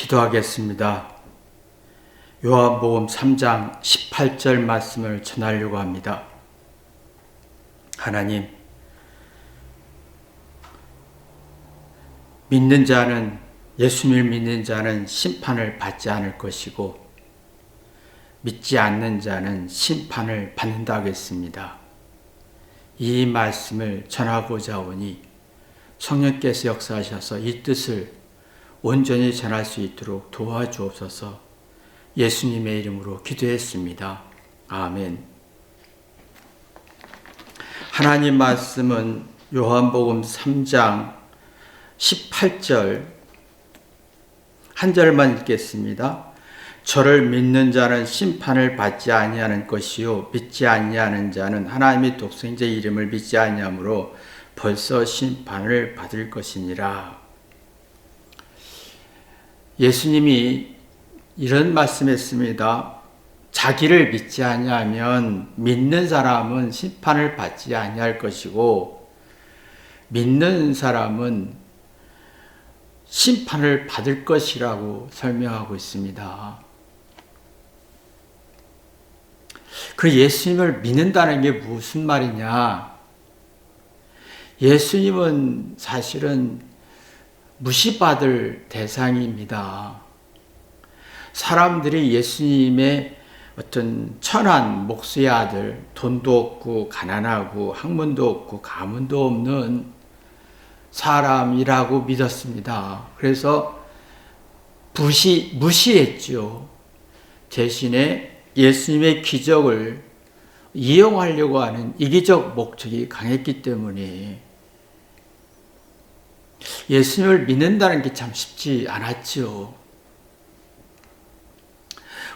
기도하겠습니다. 요한복음 3장 18절 말씀을 전하려고 합니다. 하나님, 예수님을 믿는 자는 심판을 받지 않을 것이고 믿지 않는 자는 심판을 받는다 하겠습니다. 이 말씀을 전하고자 오니 성령께서 역사하셔서 이 뜻을 온전히 전할 수 있도록 도와주옵소서. 예수님의 이름으로 기도했습니다. 아멘. 하나님 말씀은 요한복음 3장 18절 한 절만 읽겠습니다. 저를 믿는 자는 심판을 받지 아니하는 것이요 믿지 아니하는 자는 하나님의 독생자 이름을 믿지 아니하므로 벌써 심판을 받을 것이니라. 예수님이 이런 말씀했습니다. 자기를 믿지 아니하면 믿는 사람은 심판을 받지 아니할 것이고 믿는 사람은 심판을 받을 것이라고 설명하고 있습니다. 그 예수님을 믿는다는 게 무슨 말이냐? 예수님은 사실은 무시받을 대상입니다. 사람들이 예수님의 어떤 천한 목수의 아들, 돈도 없고 가난하고 학문도 없고 가문도 없는 사람이라고 믿었습니다. 그래서 무시했죠. 대신에 예수님의 기적을 이용하려고 하는 이기적 목적이 강했기 때문에 예수님을 믿는다는 게 참 쉽지 않았죠.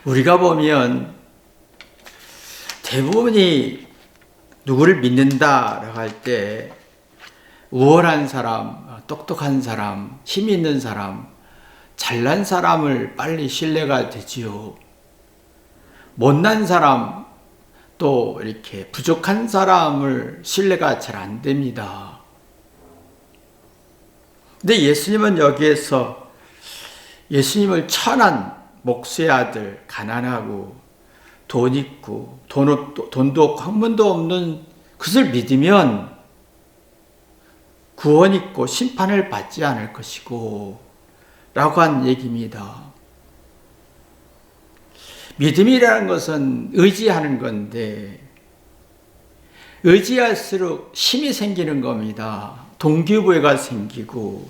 우리가 보면 대부분이 누구를 믿는다라고 할 때 우월한 사람, 똑똑한 사람, 힘 있는 사람, 잘난 사람을 빨리 신뢰가 되지요. 못난 사람, 또 이렇게 부족한 사람을 신뢰가 잘 안 됩니다. 근데 예수님은 여기에서 예수님을 천한 목수의 아들, 가난하고 돈 있고 돈도 없고 학문도 없는 그것을 믿으면 구원 있고 심판을 받지 않을 것이고 라고 한 얘기입니다. 믿음이라는 것은 의지하는 건데 의지할수록 힘이 생기는 겁니다. 동기부여가 생기고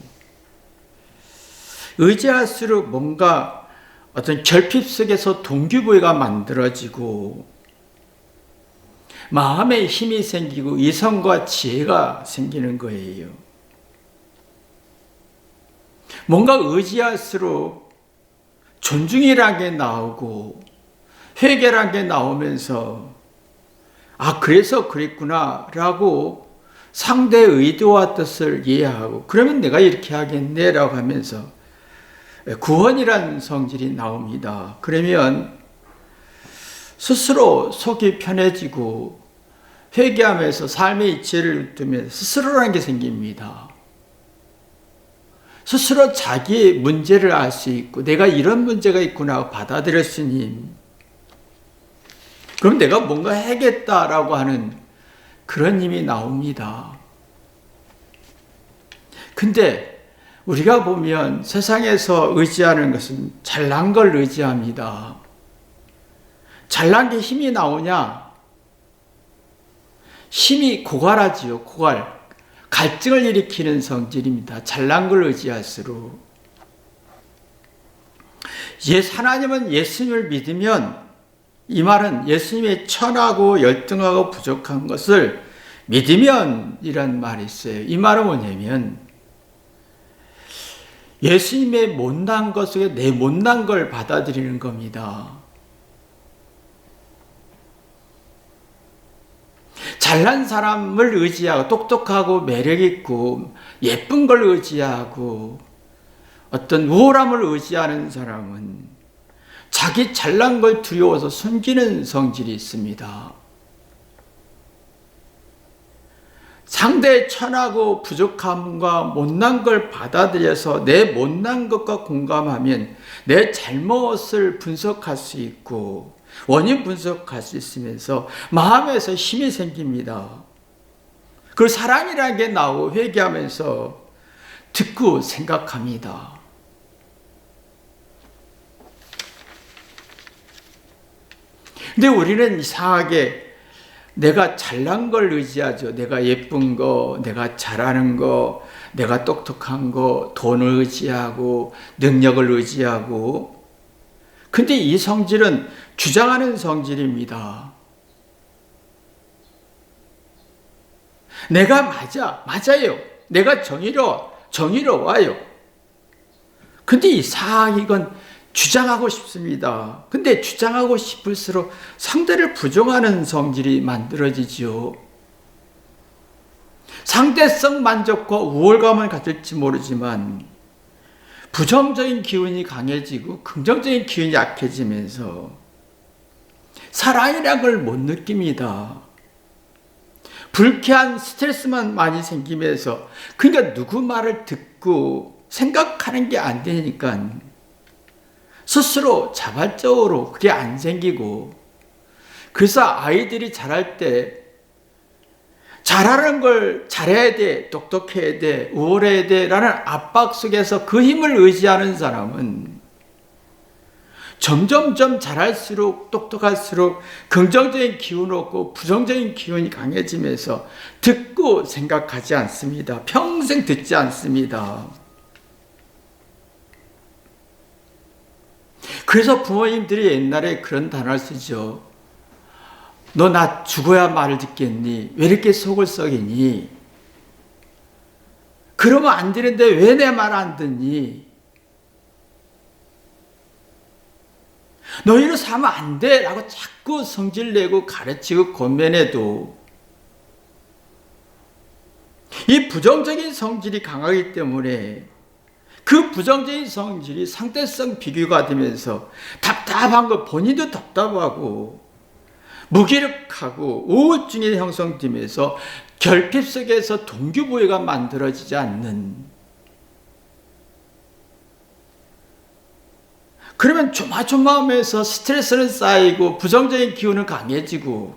의지할수록 뭔가 어떤 결핍 속에서 동기부여가 만들어지고 마음에 힘이 생기고 이성과 지혜가 생기는 거예요. 뭔가 의지할수록 존중이라는 게 나오고 회개라는 게 나오면서 그래서 그랬구나 라고 상대의 의도와 뜻을 이해하고 그러면 내가 이렇게 하겠네 라고 하면서 구원이라는 성질이 나옵니다. 그러면 스스로 속이 편해지고 회개하면서 삶의 이치를 두면 스스로라는 게 생깁니다. 스스로 자기의 문제를 알 수 있고 내가 이런 문제가 있구나 받아들일 수 있는, 그럼 내가 뭔가 해야겠다라고 하는 그런 힘이 나옵니다. 근데 우리가 보면 세상에서 의지하는 것은 잘난 걸 의지합니다. 잘난 게 힘이 나오냐? 힘이 고갈하지요. 고갈. 갈증을 일으키는 성질입니다. 잘난 걸 의지할수록. 하나님은 예수님을 믿으면 이 말은 예수님의 천하고 열등하고 부족한 것을 믿으면 이란 말이 있어요. 이 말은 뭐냐면 예수님의 못난 것 속에 내 못난 걸 받아들이는 겁니다. 잘난 사람을 의지하고 똑똑하고 매력있고 예쁜 걸 의지하고 어떤 우월함을 의지하는 사람은 자기 잘난 걸 두려워서 숨기는 성질이 있습니다. 상대의 천하고 부족함과 못난 걸 받아들여서 내 못난 것과 공감하면 내 잘못을 분석할 수 있고 원인 분석할 수 있으면서 마음에서 힘이 생깁니다. 그 사랑이라는 게 나오고 회개하면서 듣고 생각합니다. 근데 우리는 이상하게 내가 잘난 걸 의지하죠. 내가 예쁜 거, 내가 잘하는 거, 내가 똑똑한 거, 돈을 의지하고 능력을 의지하고. 근데 이 성질은 주장하는 성질입니다. 내가 맞아요. 내가 정의로워요. 근데 이상하게 이건 주장하고 싶습니다. 근데 주장하고 싶을수록 상대를 부정하는 성질이 만들어지죠. 상대성 만족과 우월감을 가질지 모르지만 부정적인 기운이 강해지고 긍정적인 기운이 약해지면서 사랑이라는 걸 못 느낍니다. 불쾌한 스트레스만 많이 생기면서 그러니까 누구 말을 듣고 생각하는 게 안 되니까 스스로 자발적으로 그게 안 생기고, 그래서 아이들이 자랄 때 잘하는 걸 잘해야 돼, 똑똑해야 돼, 우월해야 돼 라는 압박 속에서 그 힘을 의지하는 사람은 점점점 잘할수록 똑똑할수록 긍정적인 기운 없고 부정적인 기운이 강해지면서 듣고 생각하지 않습니다. 평생 듣지 않습니다. 그래서 부모님들이 옛날에 그런 단어를 쓰죠. 너 나 죽어야 말을 듣겠니? 왜 이렇게 속을 썩이니? 그러면 안 되는데 왜 내 말 안 듣니? 너희는 사면 안 돼! 라고 자꾸 성질내고 가르치고 권면해도 이 부정적인 성질이 강하기 때문에 그 부정적인 성질이 상대성 비교가 되면서 답답한 거 본인도 답답하고 무기력하고 우울증이 형성되면서 결핍 속에서 동기부여가 만들어지지 않는, 그러면 조마조마하면서 스트레스는 쌓이고 부정적인 기운은 강해지고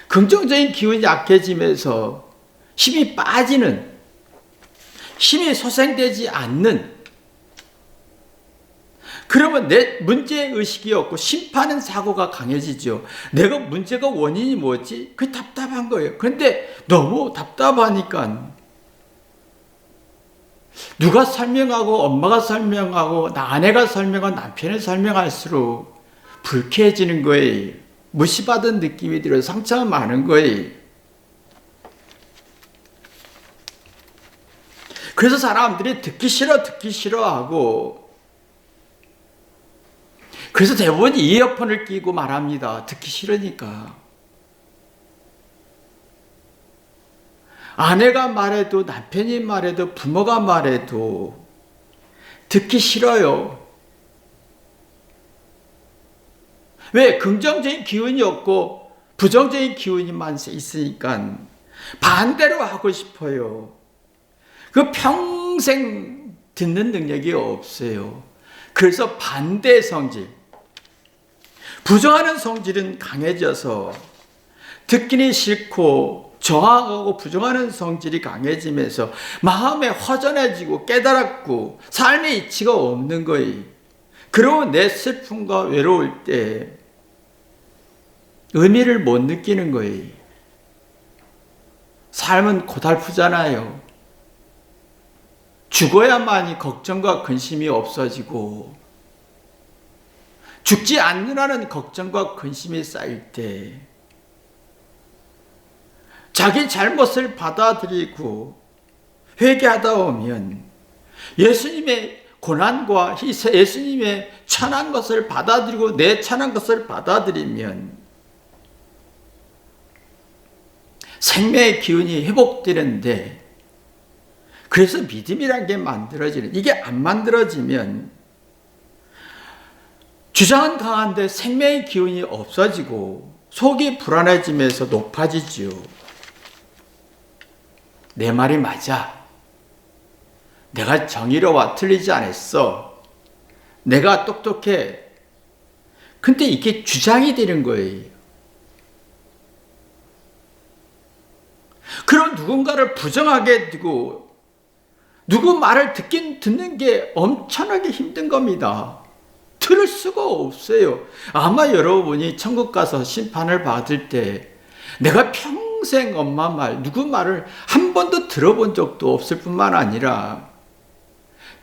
긍정적인 기운이 약해지면서 힘이 빠지는, 힘이 소생되지 않는, 그러면 내 문제의식이 없고 심판하는 사고가 강해지죠. 내가 문제가 원인이 뭐지? 그게 답답한 거예요. 그런데 너무 답답하니까 누가 설명하고 엄마가 설명하고 아내가 설명하고 남편이 설명할수록 불쾌해지는 거예요. 무시받은 느낌이 들어서 상처가 많은 거예요. 그래서 사람들이 듣기 싫어하고, 그래서 대부분 이어폰을 끼고 말합니다. 듣기 싫으니까. 아내가 말해도 남편이 말해도 부모가 말해도 듣기 싫어요. 왜? 긍정적인 기운이 없고 부정적인 기운이만 있으니까 반대로 하고 싶어요. 그 평생 듣는 능력이 없어요. 그래서 반대 성질, 부정하는 성질은 강해져서 듣기는 싫고 저항하고 부정하는 성질이 강해지면서 마음에 허전해지고 깨달았고 삶의 이치가 없는 거예요. 그리고 내 슬픔과 외로울 때 의미를 못 느끼는 거예요. 삶은 고달프잖아요. 죽어야만이 걱정과 근심이 없어지고 죽지 않느라는 걱정과 근심이 쌓일 때 자기 잘못을 받아들이고 회개하다 보면 예수님의 고난과 희생, 예수님의 천한 것을 받아들이고 내 천한 것을 받아들이면 생명의 기운이 회복되는데, 그래서 믿음이란 게 만들어지는, 이게 안 만들어지면 주장은 강한데 생명의 기운이 없어지고 속이 불안해지면서 높아지죠. 내 말이 맞아. 내가 정의로워 틀리지 않았어. 내가 똑똑해. 근데 이게 주장이 되는 거예요. 그럼 누군가를 부정하게 되고 누구 말을 듣는 게 엄청나게 힘든 겁니다. 들을 수가 없어요. 아마 여러분이 천국 가서 심판을 받을 때 내가 평생 엄마 말, 누구 말을 한 번도 들어본 적도 없을 뿐만 아니라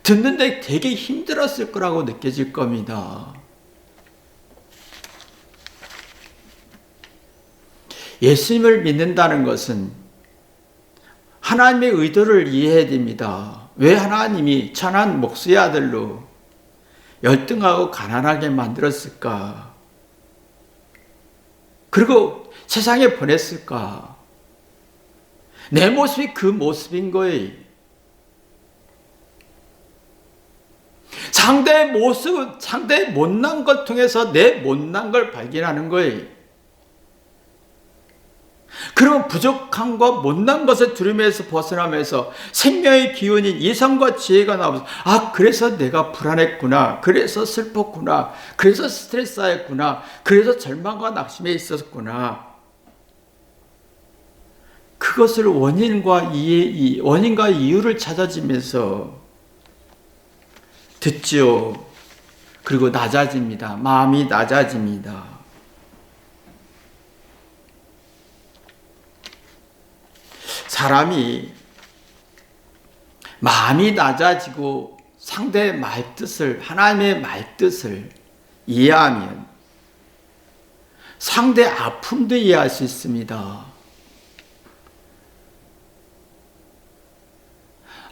듣는데 되게 힘들었을 거라고 느껴질 겁니다. 예수님을 믿는다는 것은 하나님의 의도를 이해해야 됩니다. 왜 하나님이 천한 목수의 아들로 열등하고 가난하게 만들었을까? 그리고 세상에 보냈을까? 내 모습이 그 모습인 거예요. 상대의 모습, 상대의 못난 걸 통해서 내 못난 걸 발견하는 거예요. 그러면 부족함과 못난 것을 두려움에서 벗어나면서 생명의 기운인 이성과 지혜가 나오면서 그래서 내가 불안했구나. 그래서 슬펐구나. 그래서 스트레스 쌓였구나. 그래서 절망과 낙심에 있었구나. 그것을 원인과 이유를 찾아지면서 듣지요. 그리고 낮아집니다. 마음이 낮아집니다. 사람이 마음이 낮아지고 상대의 말뜻을, 하나님의 말뜻을 이해하면 상대의 아픔도 이해할 수 있습니다.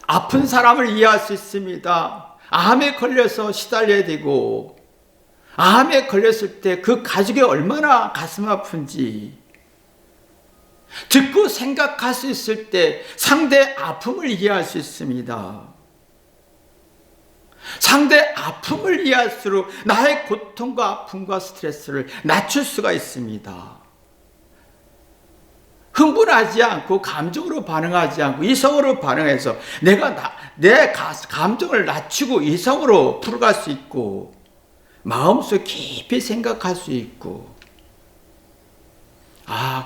아픈 사람을 이해할 수 있습니다. 암에 걸려서 시달려야 되고, 암에 걸렸을 때 그 가족이 얼마나 가슴 아픈지 듣고 생각할 수 있을 때 상대의 아픔을 이해할 수 있습니다. 상대의 아픔을 이해할수록 나의 고통과 아픔과 스트레스를 낮출 수가 있습니다. 흥분하지 않고 감정으로 반응하지 않고 이성으로 반응해서 내 감정을 낮추고 이성으로 풀어갈 수 있고 마음속 깊이 생각할 수 있고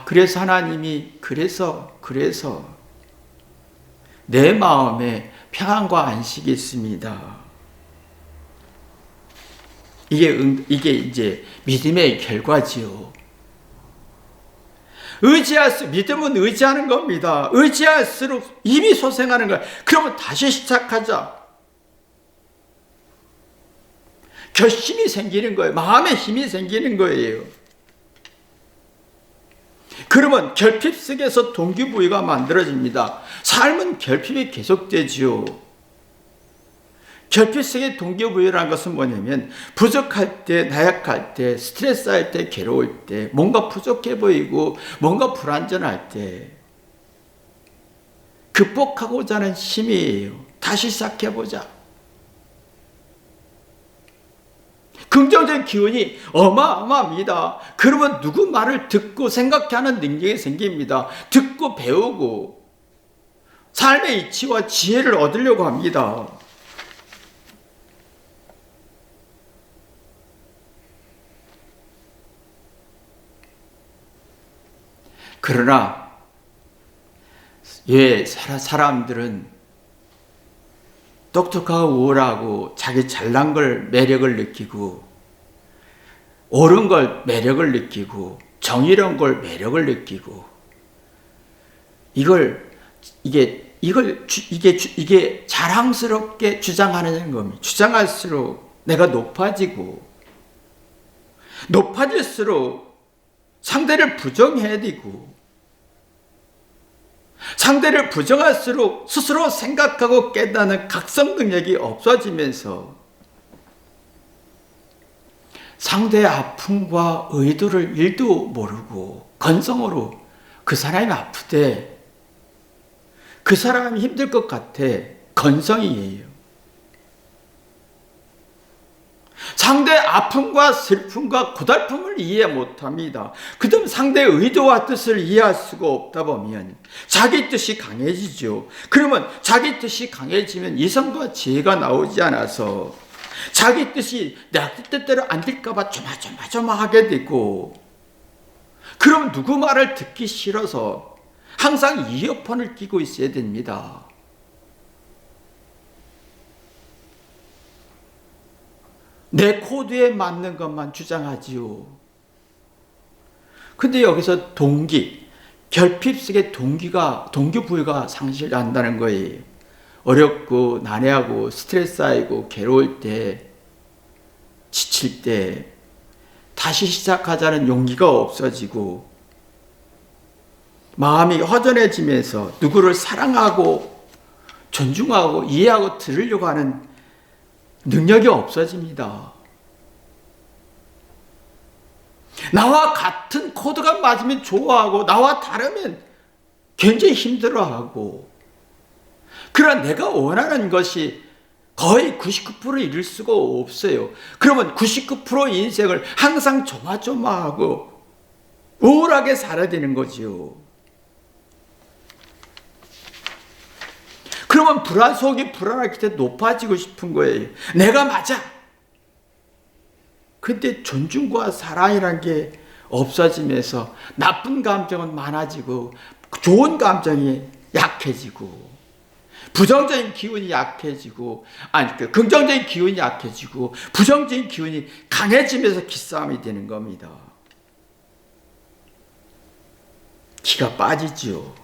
그래서 하나님이 그래서 내 마음에 평안과 안식이 있습니다. 이게 이제 믿음의 결과지요. 믿음은 의지하는 겁니다. 의지할수록 힘이 솟아나는 거야. 그러면 다시 시작하자. 결심이 생기는 거예요. 마음의 힘이 생기는 거예요. 그러면 결핍 속에서 동기부여가 만들어집니다. 삶은 결핍이 계속되지요. 결핍 속의 동기부여라는 것은 뭐냐면 부족할 때, 나약할 때, 스트레스할 때, 괴로울 때, 뭔가 부족해 보이고 뭔가 불완전할 때 극복하고자 하는 힘이에요. 다시 시작해보자. 긍정적인 기운이 어마어마합니다. 그러면 누구 말을 듣고 생각하는 능력이 생깁니다. 듣고 배우고 삶의 이치와 지혜를 얻으려고 합니다. 그러나 왜 사람들은 똑똑하고 우월하고 자기 잘난 걸 매력을 느끼고 옳은 걸 매력을 느끼고 정의로운 걸 매력을 느끼고 이게 자랑스럽게 주장하는 겁니다. 주장할수록 내가 높아질수록 상대를 부정해야 되고 상대를 부정할수록 스스로 생각하고 깨닫는 각성 능력이 없어지면서 상대의 아픔과 의도를 일도 모르고 건성으로 그 사람이 아프대, 그 사람이 힘들 것 같아, 건성이에요. 상대의 아픔과 슬픔과 고달픔을 이해 못합니다. 그다음 상대의 의도와 뜻을 이해할 수가 없다 보면 자기 뜻이 강해지죠. 그러면 자기 뜻이 강해지면 이성과 지혜가 나오지 않아서 자기 뜻이 내 뜻대로 안 될까 봐 조마조마하게 되고, 그럼 누구 말을 듣기 싫어서 항상 이어폰을 끼고 있어야 됩니다. 내 코드에 맞는 것만 주장하지요. 근데 여기서 결핍 속에 동기부여가 상실한다는 거예요. 어렵고 난해하고 스트레스 쌓이고 괴로울 때, 지칠 때 다시 시작하자는 용기가 없어지고, 마음이 허전해지면서 누구를 사랑하고 존중하고 이해하고 들으려고 하는 능력이 없어집니다. 나와 같은 코드가 맞으면 좋아하고 나와 다르면 굉장히 힘들어하고, 그러나 내가 원하는 것이 거의 99% 이룰 수가 없어요. 그러면 99% 인생을 항상 조마조마하고 우울하게 살아야 되는 거지요. 그러면 속이 불안하기 때문에 높아지고 싶은 거예요. 내가 맞아. 근데 존중과 사랑이란 게 없어지면서 나쁜 감정은 많아지고 좋은 감정이 약해지고, 부정적인 기운이 약해지고, 긍정적인 기운이 약해지고 부정적인 기운이 강해지면서 기싸움이 되는 겁니다. 기가 빠지죠.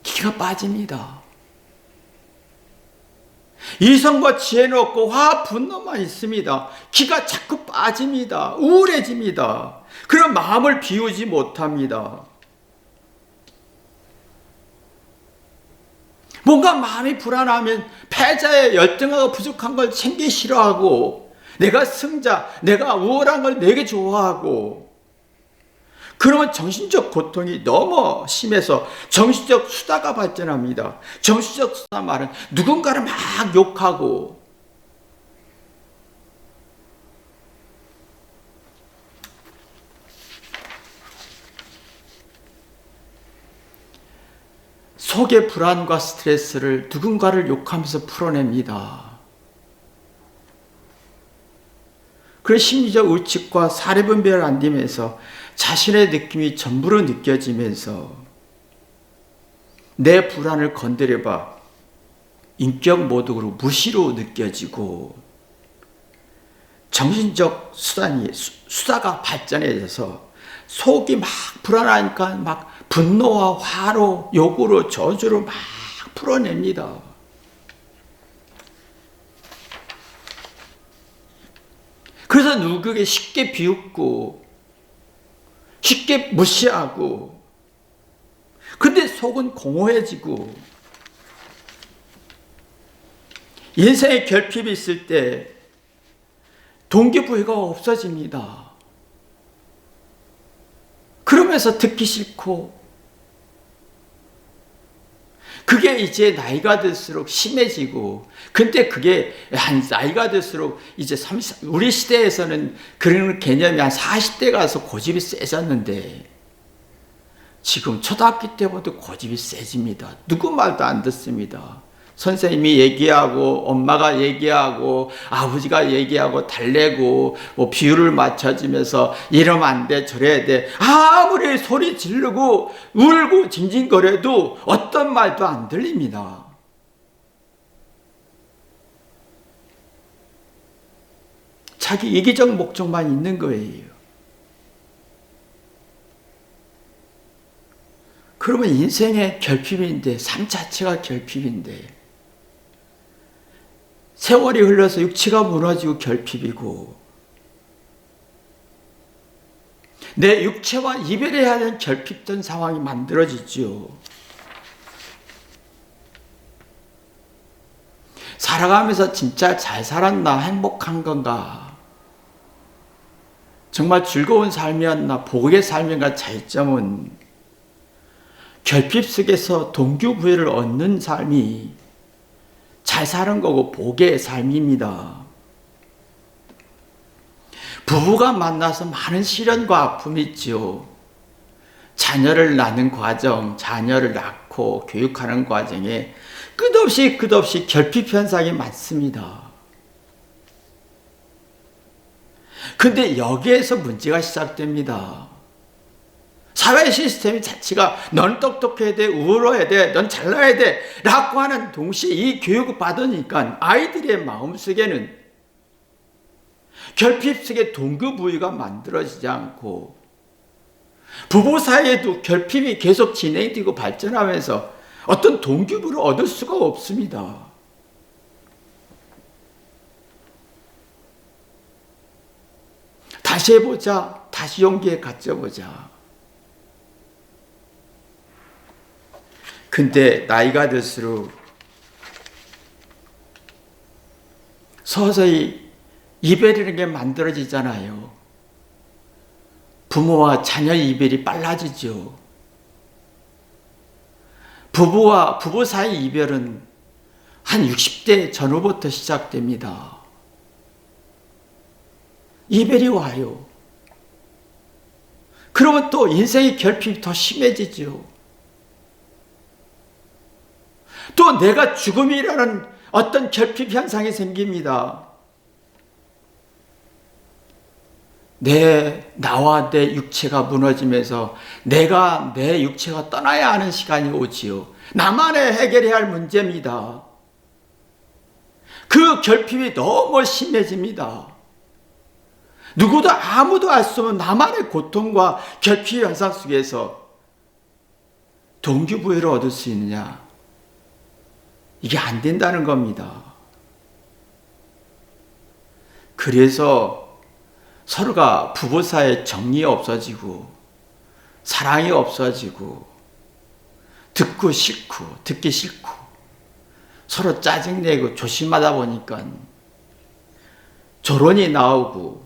기가 빠집니다. 이성과 지혜는 없고 화, 분노만 있습니다. 기가 자꾸 빠집니다. 우울해집니다. 그런 마음을 비우지 못합니다. 뭔가 마음이 불안하면 패자의 열등하고 부족한 걸 챙기 싫어하고, 내가 승자, 내가 우월한 걸 내게 좋아하고, 그러면 정신적 고통이 너무 심해서 정신적 수다가 발전합니다. 정신적 수다 말은 누군가를 막 욕하고, 속의 불안과 스트레스를 누군가를 욕하면서 풀어냅니다. 그런 심리적 의측과 사례분별을 안 되면서 자신의 느낌이 전부로 느껴지면서 내 불안을 건드려봐 인격 모독으로 무시로 느껴지고, 정신적 수다가 발전해져서 속이 막 불안하니까 막 분노와 화로, 욕으로, 저주로 막 풀어냅니다. 그래서 누구에게 쉽게 비웃고 쉽게 무시하고, 근데 속은 공허해지고, 인생에 결핍이 있을 때 동기부여가 없어집니다. 그러면서 듣기 싫고, 그게 이제 나이가 들수록 심해지고, 근데 그게 나이가 들수록 이제 우리 시대에서는 그런 개념이 한 40대 가서 고집이 세졌는데, 지금 초등학교 때부터 고집이 세집니다. 누구 말도 안 듣습니다. 선생님이 얘기하고 엄마가 얘기하고 아버지가 얘기하고 달래고 뭐 비율을 맞춰주면서 이러면 안 돼 저래야 돼, 아무리 소리 지르고 울고 징징거려도 어떤 말도 안 들립니다. 자기 이기적 목적만 있는 거예요. 그러면 인생의 결핍인데, 삶 자체가 결핍인데, 세월이 흘러서 육체가 무너지고 결핍이고, 내 육체와 이별해야 하는 결핍된 상황이 만들어지죠. 살아가면서 진짜 잘 살았나, 행복한 건가, 정말 즐거운 삶이었나, 복의 삶인가, 차이점은 결핍 속에서 동기부여를 얻는 삶이 잘 사는 거고 복의 삶입니다. 부부가 만나서 많은 시련과 아픔이 있죠. 자녀를 낳는 과정, 자녀를 낳고 교육하는 과정에 끝없이 결핍 현상이 많습니다. 근데 여기에서 문제가 시작됩니다. 사회 시스템 자체가 넌 똑똑해야 돼, 우월해야 돼, 넌 잘나야 돼 라고 하는 동시에 이 교육을 받으니까 아이들의 마음속에는 결핍 속에 동기부여가 만들어지지 않고 부부 사이에도 결핍이 계속 진행되고 발전하면서 어떤 동기부여를 얻을 수가 없습니다. 다시 해보자. 다시 용기에 갖춰보자. 근데 나이가 들수록 서서히 이별이라는 게 만들어지잖아요. 부모와 자녀 이별이 빨라지죠. 부부 사이 이별은 한 60대 전후부터 시작됩니다. 이별이 와요. 그러면 또 인생의 결핍이 더 심해지죠. 또 내가 죽음이라는 어떤 결핍 현상이 생깁니다. 나와 내 육체가 무너지면서 내가 내 육체가 떠나야 하는 시간이 오지요. 나만의 해결해야 할 문제입니다. 그 결핍이 너무 심해집니다. 누구도 아무도 알 수 없는 나만의 고통과 결핍 현상 속에서 동기부여를 얻을 수 있느냐? 이게 안 된다는 겁니다. 그래서 서로가 부부 사이에 정이 없어지고 사랑이 없어지고 듣기 싫고 서로 짜증내고 조심하다 보니까 결혼이 나오고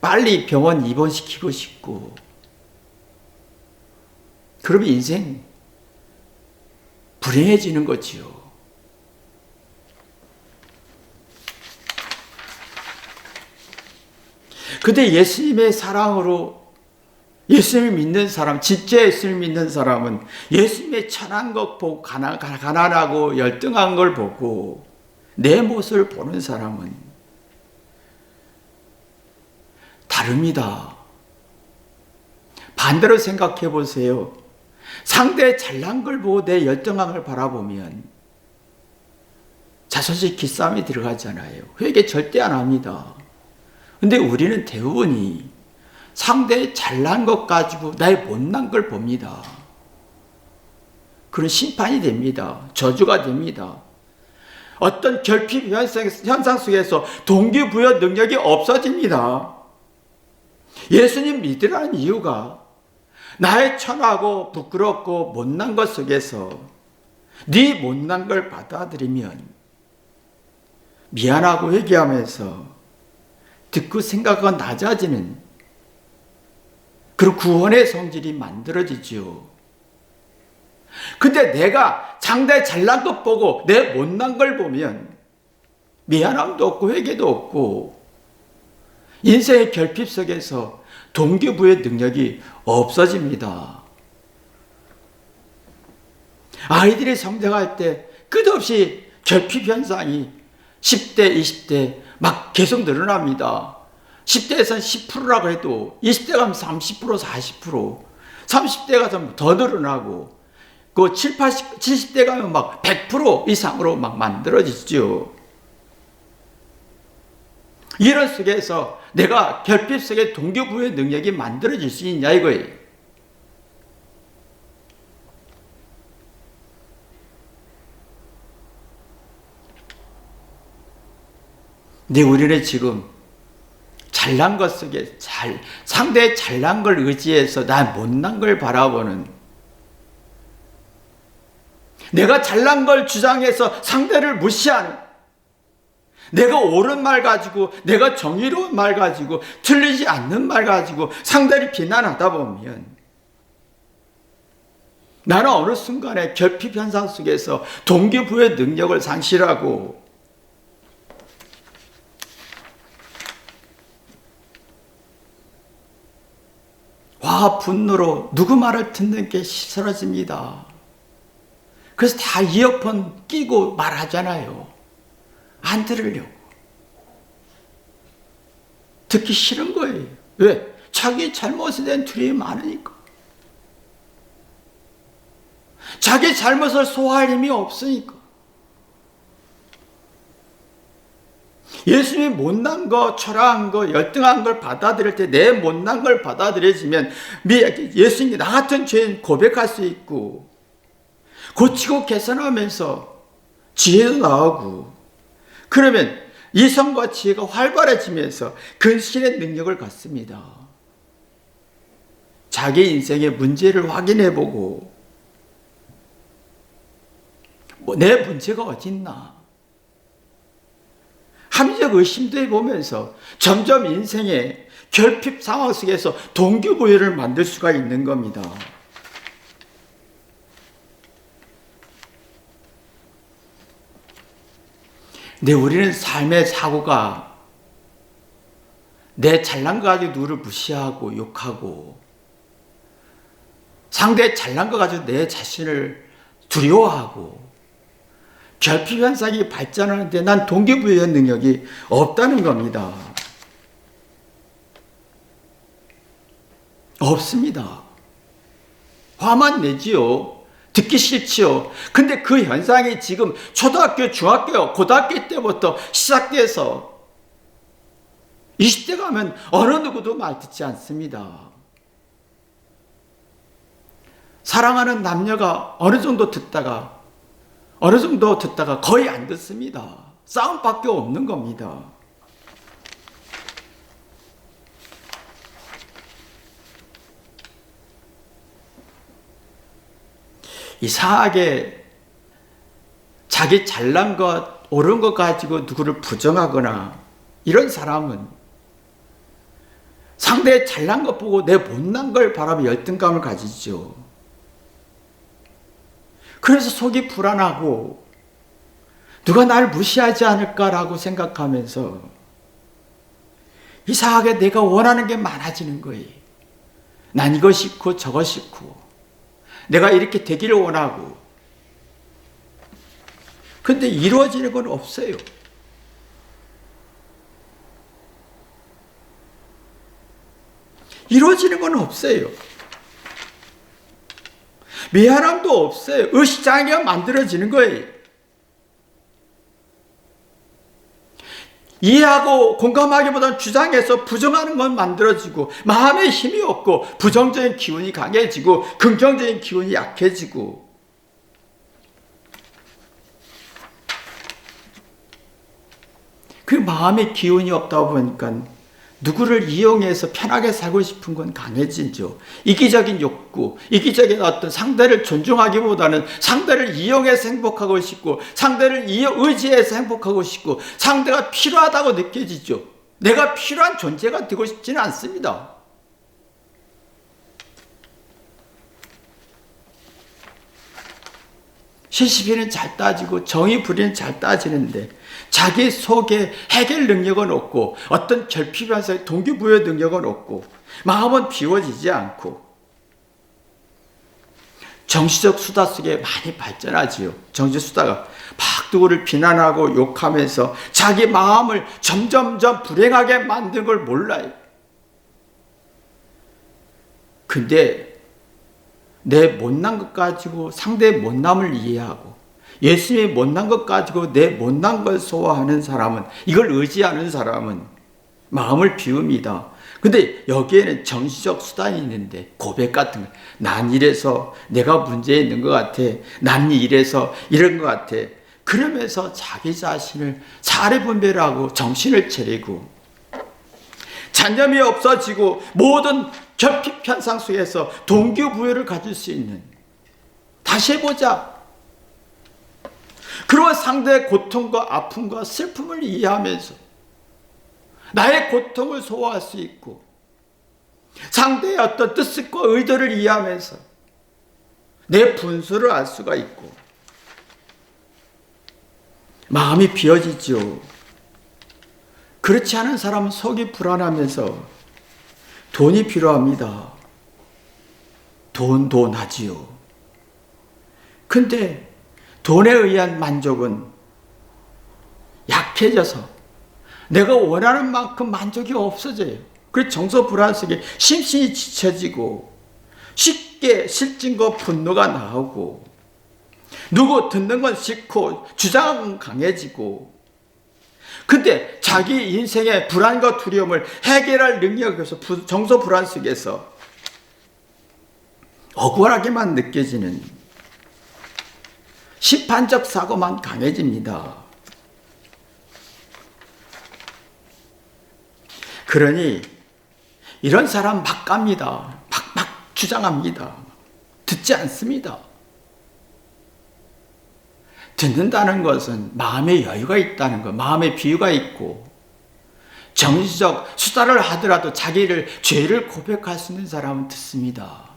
빨리 병원 입원시키고 싶고 그러면 인생 불행해지는 거지요. 근데 예수님의 사랑으로 예수님을 믿는 사람, 진짜 예수님을 믿는 사람은 예수님의 천한 것 보고 가난하고 열등한 걸 보고 내 모습을 보는 사람은 다릅니다. 반대로 생각해 보세요. 상대의 잘난 걸 보고 내 열등함을 바라보면 자존심 기싸움이 들어가잖아요. 회개 절대 안 합니다. 근데 우리는 대부분이 상대의 잘난 것 가지고 나의 못난 걸 봅니다. 그런 심판이 됩니다. 저주가 됩니다. 어떤 결핍 현상 속에서 동기부여 능력이 없어집니다. 예수님 믿으라는 이유가 나의 천하고 부끄럽고 못난 것 속에서 네 못난 걸 받아들이면 미안하고 회개하면서 듣고 생각가 낮아지는 그런 구원의 성질이 만들어지죠. 근데 내가 상대의 잘난 것 보고 내 못난 걸 보면 미안함도 없고 회개도 없고 인생의 결핍 속에서 동기부여 능력이 없어집니다. 아이들이 성장할 때 끝없이 결핍 현상이 10대, 20대 막 계속 늘어납니다. 10대에서는 10%라고 해도 20대 가면 30%, 40%, 30대 가서 더 늘어나고 그 70대 가면 막 100% 이상으로 막 만들어지죠. 이런 속에서 내가 결핍 속에 동기부여 능력이 만들어질 수 있냐 이거예요. 근데 우리는 지금 잘난 것 속에 상대의 잘난 걸 의지해서 나 못난 걸 바라보는 내가 잘난 걸 주장해서 상대를 무시하는 내가 옳은 말 가지고 내가 정의로운 말 가지고 틀리지 않는 말 가지고 상대를 비난하다 보면 나는 어느 순간에 결핍 현상 속에서 동기부여 능력을 상실하고 화, 분노로 누구 말을 듣는 게 싫어집니다. 그래서 다 이어폰 끼고 말하잖아요. 안 들으려고. 듣기 싫은 거예요. 왜? 자기 잘못에 대한 두려움이 많으니까. 자기 잘못을 소화할 힘이 없으니까. 예수님이 못난 거, 초라한 거, 열등한 걸 받아들일 때 내 못난 걸 받아들여지면 예수님이 나 같은 죄인 고백할 수 있고 고치고 개선하면서 지혜도 나오고 그러면 이성과 지혜가 활발해지면서 근신의 능력을 갖습니다. 자기 인생의 문제를 확인해보고 내 문제가 어디 있나 합리적 의심도 해보면서 점점 인생의 결핍 상황 속에서 동기부여를 만들 수가 있는 겁니다. 근데 우리는 삶의 사고가 내 잘난 거 가지고 누구를 무시하고 욕하고 상대의 잘난 거 가지고 내 자신을 두려워하고 결핍 현상이 발전하는데 난 동기부여 능력이 없다는 겁니다. 없습니다. 화만 내지요. 듣기 싫지요. 근데 그 현상이 지금 초등학교, 중학교, 고등학교 때부터 시작돼서 20대 가면 어느 누구도 말 듣지 않습니다. 사랑하는 남녀가 어느 정도 듣다가 거의 안 듣습니다. 싸움밖에 없는 겁니다. 이상하게 자기 잘난 것, 옳은 것 가지고 누구를 부정하거나 이런 사람은 상대의 잘난 것 보고 내 못난 걸 바라보며 열등감을 가지죠. 그래서 속이 불안하고 누가 날 무시하지 않을까라고 생각하면서 이상하게 내가 원하는 게 많아지는 거예요. 난 이거 싫고 저거 싫고 내가 이렇게 되기를 원하고 근데 이루어지는 건 없어요. 이루어지는 건 없어요. 미안함도 없어요. 의식장애가 만들어지는 거예요. 이해하고 공감하기보다는 주장해서 부정하는 건 만들어지고 마음에 힘이 없고 부정적인 기운이 강해지고 긍정적인 기운이 약해지고 그 마음의 기운이 없다 보니까 누구를 이용해서 편하게 살고 싶은 건 강해지죠. 이기적인 욕구, 이기적인 어떤 상대를 존중하기보다는 상대를 이용해서 행복하고 싶고 상대를 의지해서 행복하고 싶고 상대가 필요하다고 느껴지죠. 내가 필요한 존재가 되고 싶지는 않습니다. 시시비는 잘 따지고 정의 불의는 잘 따지는데 자기 속에 해결 능력은 없고 어떤 결핍에서 동기부여 능력은 없고 마음은 비워지지 않고 정치적 수다 속에 많이 발전하지요. 정치 수다가 막 누구를 비난하고 욕하면서 자기 마음을 점점점 불행하게 만든 걸 몰라요. 근데 내 못난 것 가지고 상대의 못남을 이해하고 예수님의 못난 것 가지고 내 못난 걸 소화하는 사람은 이걸 의지하는 사람은 마음을 비웁니다. 근데 여기에는 정치적 수단이 있는데 고백 같은 거 난 이래서 내가 문제 있는 것 같아. 난 이래서 이런 것 같아. 그러면서 자기 자신을 사례 분별을 하고 정신을 차리고 잔념이 없어지고 모든 결핍 현상 속에서 동기부여를 가질 수 있는 다시 해보자. 그런 상대의 고통과 아픔과 슬픔을 이해하면서 나의 고통을 소화할 수 있고 상대의 어떤 뜻과 의도를 이해하면서 내 분수를 알 수가 있고 마음이 비어지죠. 그렇지 않은 사람은 속이 불안하면서 돈이 필요합니다. 돈 하지요. 근데 돈에 의한 만족은 약해져서 내가 원하는 만큼 만족이 없어져요. 그래서 정서 불안 속에 심신이 지쳐지고 쉽게 실증과 분노가 나오고 누구 듣는 건 싫고 주장은 강해지고 근데 자기 인생의 불안과 두려움을 해결할 능력이 없어 정서 불안 속에서 억울하게만 느껴지는 심판적 사고만 강해집니다. 그러니 이런 사람 막 갑니다. 막 주장합니다. 듣지 않습니다. 듣는다는 것은 마음의 여유가 있다는 것, 마음의 비유가 있고 정신적 수다를 하더라도 자기를 죄를 고백할 수 있는 사람은 듣습니다.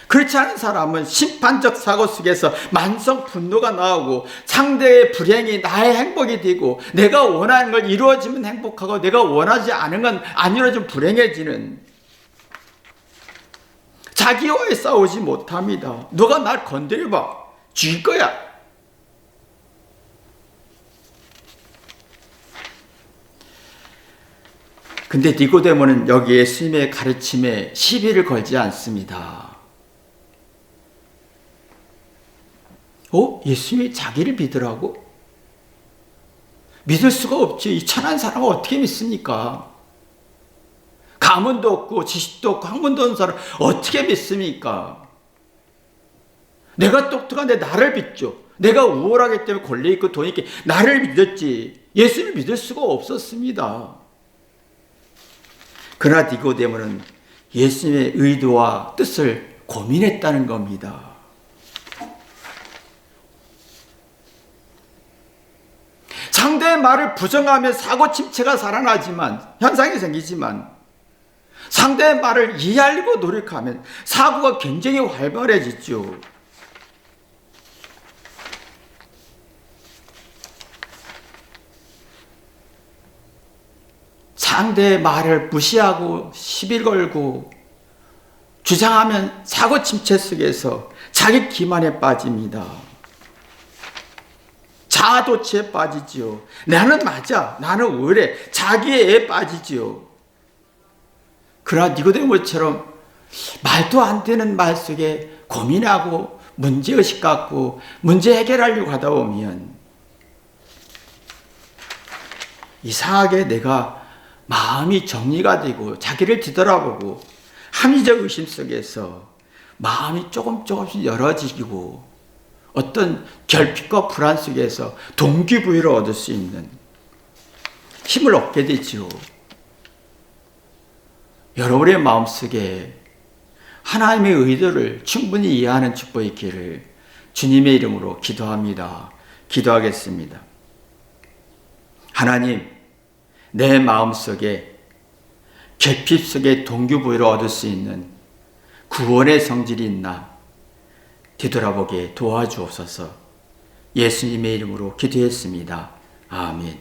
그렇지 않은 사람은 심판적 사고 속에서 만성 분노가 나오고 상대의 불행이 나의 행복이 되고 내가 원하는 걸 이루어지면 행복하고 내가 원하지 않은 건 안 이루어지면 불행해지는 자기와의 싸우지 못합니다. 너가 날 건드려봐. 죽일 거야. 근데 니고데모는 여기 예수님의 가르침에 시비를 걸지 않습니다. 예수님이 자기를 믿으라고? 믿을 수가 없지. 이 천한 사람을 어떻게 믿습니까? 가문도 없고 지식도 없고 학문도 없는 사람 어떻게 믿습니까? 내가 똑똑한데 나를 믿죠. 내가 우월하기 때문에 권리 있고 돈 있게 나를 믿었지. 예수님을 믿을 수가 없었습니다. 그러나 니고데모는 예수님의 의도와 뜻을 고민했다는 겁니다. 상대의 말을 부정하면 사고 침체가 살아나지만 현상이 생기지만 상대의 말을 이해하려고 노력하면 사고가 굉장히 활발해지죠. 상대의 말을 무시하고 시비 걸고 주장하면 사고 침체 속에서 자기 기만에 빠집니다. 자아도취에 빠지지요. 나는 맞아. 나는 의뢰. 자기의 애에 빠지지요. 그러나 니고데모처럼 말도 안 되는 말 속에 고민하고 문제의식 갖고 문제 해결하려고 하다 보면 이상하게 내가 마음이 정리가 되고 자기를 뒤돌아보고 합리적 의심 속에서 마음이 조금씩 열어지고 어떤 결핍과 불안 속에서 동기부여를 얻을 수 있는 힘을 얻게 되죠. 여러분의 마음속에 하나님의 의도를 충분히 이해하는 축복이 있기를 주님의 이름으로 기도합니다. 기도하겠습니다. 하나님, 내 마음속에 결핍 속에 동기부여를 얻을 수 있는 구원의 성질이 있나 뒤돌아보게 도와주옵소서. 예수님의 이름으로 기도했습니다. 아멘.